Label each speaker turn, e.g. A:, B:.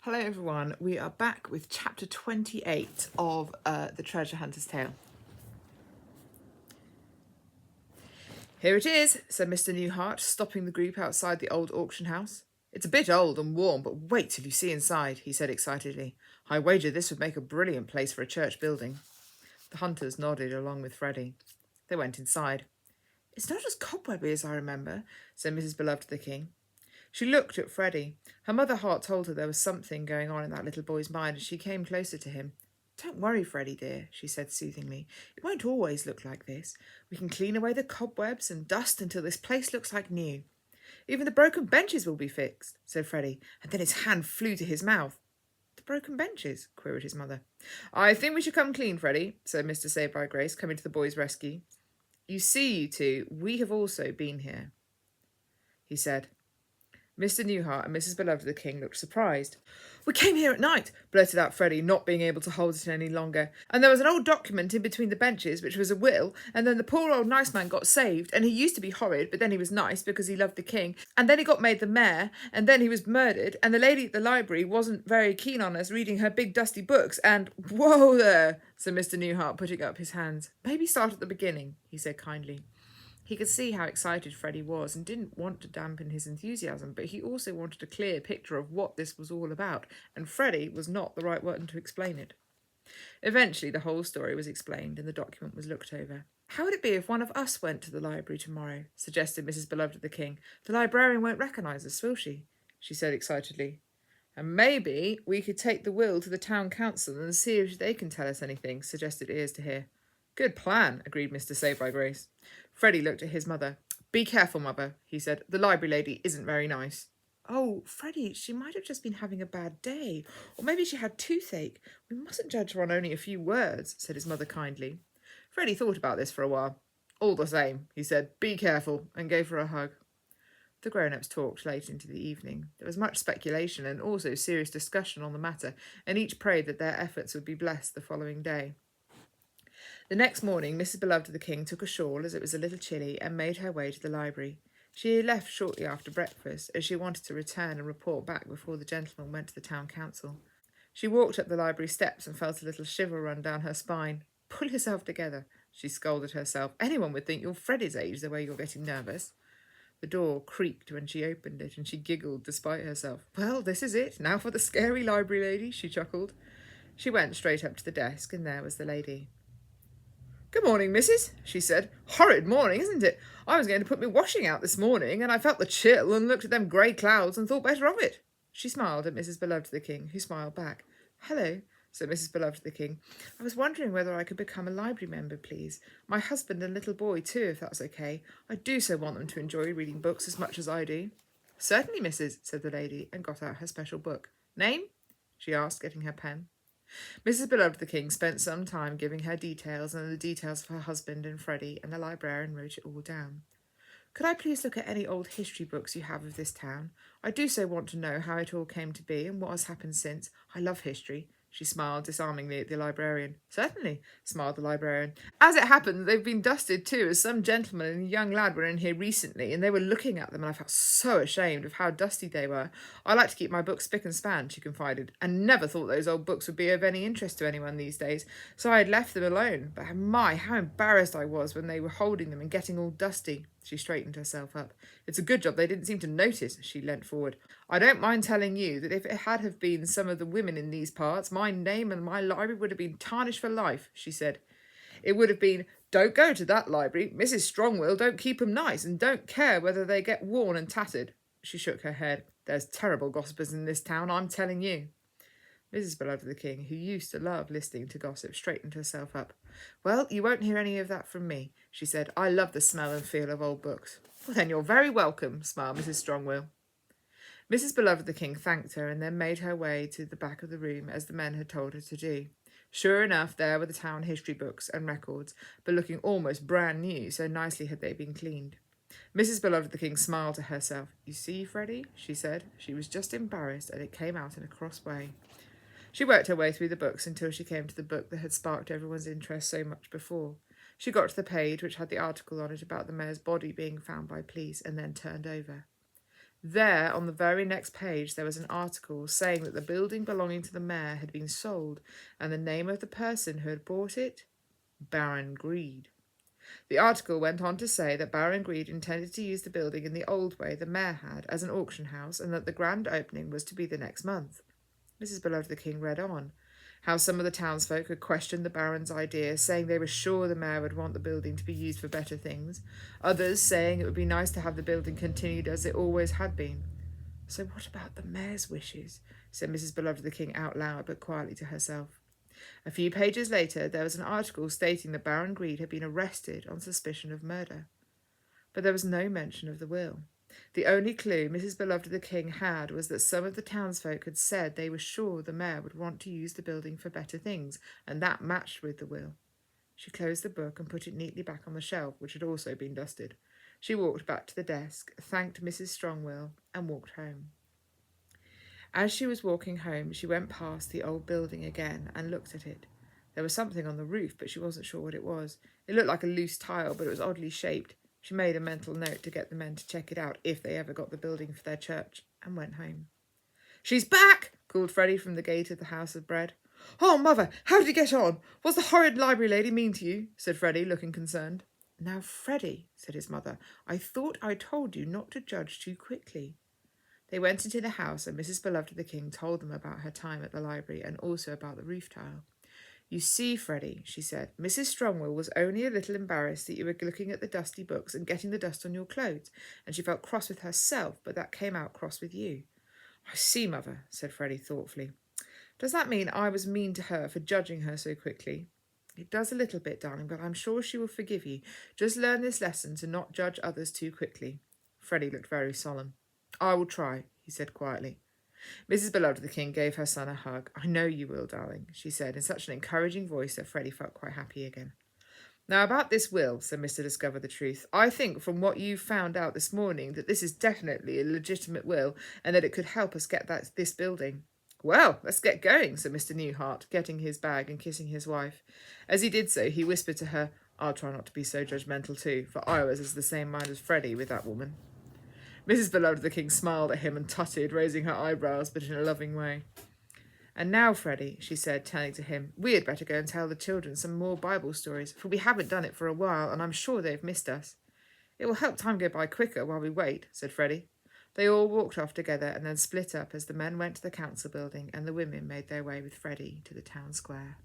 A: Hello everyone, we are back with chapter 28 of The Treasure Hunter's Tale. Here it is, said Mr. Newhart, stopping the group outside the old auction house. It's a bit old and worn, but wait till you see inside, he said excitedly. I wager this would make a brilliant place for a church building. The hunters nodded along with Freddie. They went inside. It's not as cobwebby as I remember, said Mrs. Beloved the King. She looked at Freddie. Her mother heart told her there was something going on in that little boy's mind as she came closer to him. Don't worry, Freddie dear, she said soothingly. It won't always look like this. We can clean away the cobwebs and dust until this place looks like new. Even the broken benches will be fixed, said Freddie, and then his hand flew to his mouth. The broken benches? Queried his mother. I think we should come clean, Freddie, said Mr. Saved by Grace, coming to the boy's rescue. You see, you two, we have also been here, he said. Mr. Newhart and Mrs. Beloved the King looked surprised. We came here at night, blurted out Freddie, not being able to hold it any longer. And there was an old document in between the benches, which was a will, and then the poor old nice man got saved, and he used to be horrid, but then he was nice because he loved the king, and then he got made the mayor, and then he was murdered, and the lady at the library wasn't very keen on us reading her big dusty books, and whoa there, said Mr. Newhart, putting up his hands. Maybe start at the beginning, he said kindly. He could see how excited Freddie was and didn't want to dampen his enthusiasm, but he also wanted a clear picture of what this was all about, and Freddie was not the right one to explain it. Eventually the whole story was explained and the document was looked over. How would it be if one of us went to the library tomorrow? Suggested Mrs. Beloved of the King. The librarian won't recognise us, will she? She said excitedly. And maybe we could take the will to the town council and see if they can tell us anything, suggested Ears to Hear. Good plan, agreed Mr. Saved by Grace. Freddie looked at his mother. Be careful, mother, he said. The library lady isn't very nice. Oh, Freddie, she might have just been having a bad day. Or maybe she had toothache. We mustn't judge her on only a few words, said his mother kindly. Freddie thought about this for a while. All the same, he said, be careful, and gave her a hug. The grown-ups talked late into the evening. There was much speculation and also serious discussion on the matter, and each prayed that their efforts would be blessed the following day. The next morning, Mrs. Beloved of the King took a shawl, as it was a little chilly, and made her way to the library. She left shortly after breakfast, as she wanted to return and report back before the gentlemen went to the town council. She walked up the library steps and felt a little shiver run down her spine. Pull yourself together, she scolded herself. Anyone would think you're Freddie's age the way you're getting nervous. The door creaked when she opened it, and she giggled despite herself. Well, this is it. Now for the scary library lady, she chuckled. She went straight up to the desk, and there was the lady. Good morning, missus, she said. Horrid morning, isn't it? I was going to put my washing out this morning, and I felt the chill and looked at them grey clouds and thought better of it. She smiled at Mrs. Beloved the King, who smiled back. Hello, said Mrs. Beloved the King. I was wondering whether I could become a library member, please. My husband and little boy, too, if that's okay. I do so want them to enjoy reading books as much as I do. Certainly, missus, said the lady, and got out her special book. Name? She asked, getting her pen. Mrs. Beloved the King spent some time giving her details and the details of her husband and Freddie, and the librarian wrote it all down. Could I please look at any old history books you have of this town? I do so want to know how it all came to be and what has happened since. I love history. She smiled disarmingly at the librarian. Certainly, smiled the librarian. As it happened, they've been dusted too, as some gentleman and a young lad were in here recently, and they were looking at them, and I felt so ashamed of how dusty they were. I like to keep my books spick and span, she confided, and never thought those old books would be of any interest to anyone these days, so I had left them alone. But my, how embarrassed I was when they were holding them and getting all dusty. She straightened herself up. It's a good job they didn't seem to notice, she leant forward. I don't mind telling you that if it had have been some of the women in these parts, my name and my library would have been tarnished for life, she said. It would have been, don't go to that library, Mrs. Strongwill don't keep 'em nice, and don't care whether they get worn and tattered. She shook her head. There's terrible gossipers in this town, I'm telling you. Mrs. Beloved of the King, who used to love listening to gossip, straightened herself up. Well, you won't hear any of that from me, she said. I love the smell and feel of old books. Well, then you're very welcome, smiled Mrs. Strongwill. Mrs. Beloved of the King thanked her and then made her way to the back of the room as the men had told her to do. Sure enough, there were the town history books and records, but looking almost brand new, so nicely had they been cleaned. Mrs. Beloved of the King smiled to herself. You see, Freddie, she said. She was just embarrassed, and it came out in a cross way. She worked her way through the books until she came to the book that had sparked everyone's interest so much before. She got to the page which had the article on it about the mayor's body being found by police, and then turned over. There, on the very next page, there was an article saying that the building belonging to the mayor had been sold, and the name of the person who had bought it, Baron Greed. The article went on to say that Baron Greed intended to use the building in the old way the mayor had, as an auction house, and that the grand opening was to be the next month. Mrs. Beloved the King read on. How some of the townsfolk had questioned the Baron's idea, saying they were sure the mayor would want the building to be used for better things. Others saying it would be nice to have the building continued as it always had been. So what about the mayor's wishes? Said Mrs. Beloved the King out loud, but quietly to herself. A few pages later, there was an article stating that Baron Greed had been arrested on suspicion of murder. But there was no mention of the will. The only clue Mrs. Beloved of the King had was that some of the townsfolk had said they were sure the mayor would want to use the building for better things, and that matched with the will. She closed the book and put it neatly back on the shelf, which had also been dusted. She walked back to the desk, thanked Mrs. Strongwill, and walked home. As she was walking home, she went past the old building again and looked at it. There was something on the roof, but she wasn't sure what it was. It looked like a loose tile, but it was oddly shaped. She made a mental note to get the men to check it out if they ever got the building for their church, and went home. "She's back!" called Freddie from the gate of the house of bread. "Oh, Mother, how did you get on? Was the horrid library lady mean to you?" said Freddie, looking concerned. "Now, Freddie," said his mother, "I thought I told you not to judge too quickly." They went into the house, and Mrs. Beloved of the King told them about her time at the library and also about the roof tile. "You see, Freddie," she said, "Mrs. Strongwill was only a little embarrassed that you were looking at the dusty books and getting the dust on your clothes, and she felt cross with herself, but that came out cross with you." "I see, Mother," said Freddie thoughtfully. "Does that mean I was mean to her for judging her so quickly?" "It does a little bit, darling, but I'm sure she will forgive you. Just learn this lesson to not judge others too quickly." Freddie looked very solemn. "I will try," he said quietly. Mrs. Beloved of the King gave her son a hug. "I know you will, darling," she said in such an encouraging voice that Freddie felt quite happy again. "Now about this will," said Mr. Discover the Truth. "I think from what you found out this morning that this is definitely a legitimate will and that it could help us get this building." "Well, let's get going," said Mr. Newhart, getting his bag and kissing his wife. As he did so, he whispered to her, "I'll try not to be so judgmental too, for I was of the same mind as Freddie with that woman." Mrs. Beloved of the King smiled at him and tutted, raising her eyebrows, but in a loving way. "And now, Freddie," she said, turning to him, "we had better go and tell the children some more Bible stories, for we haven't done it for a while, and I'm sure they've missed us." "It will help time go by quicker while we wait," said Freddie. They all walked off together and then split up as the men went to the council building and the women made their way with Freddie to the town square.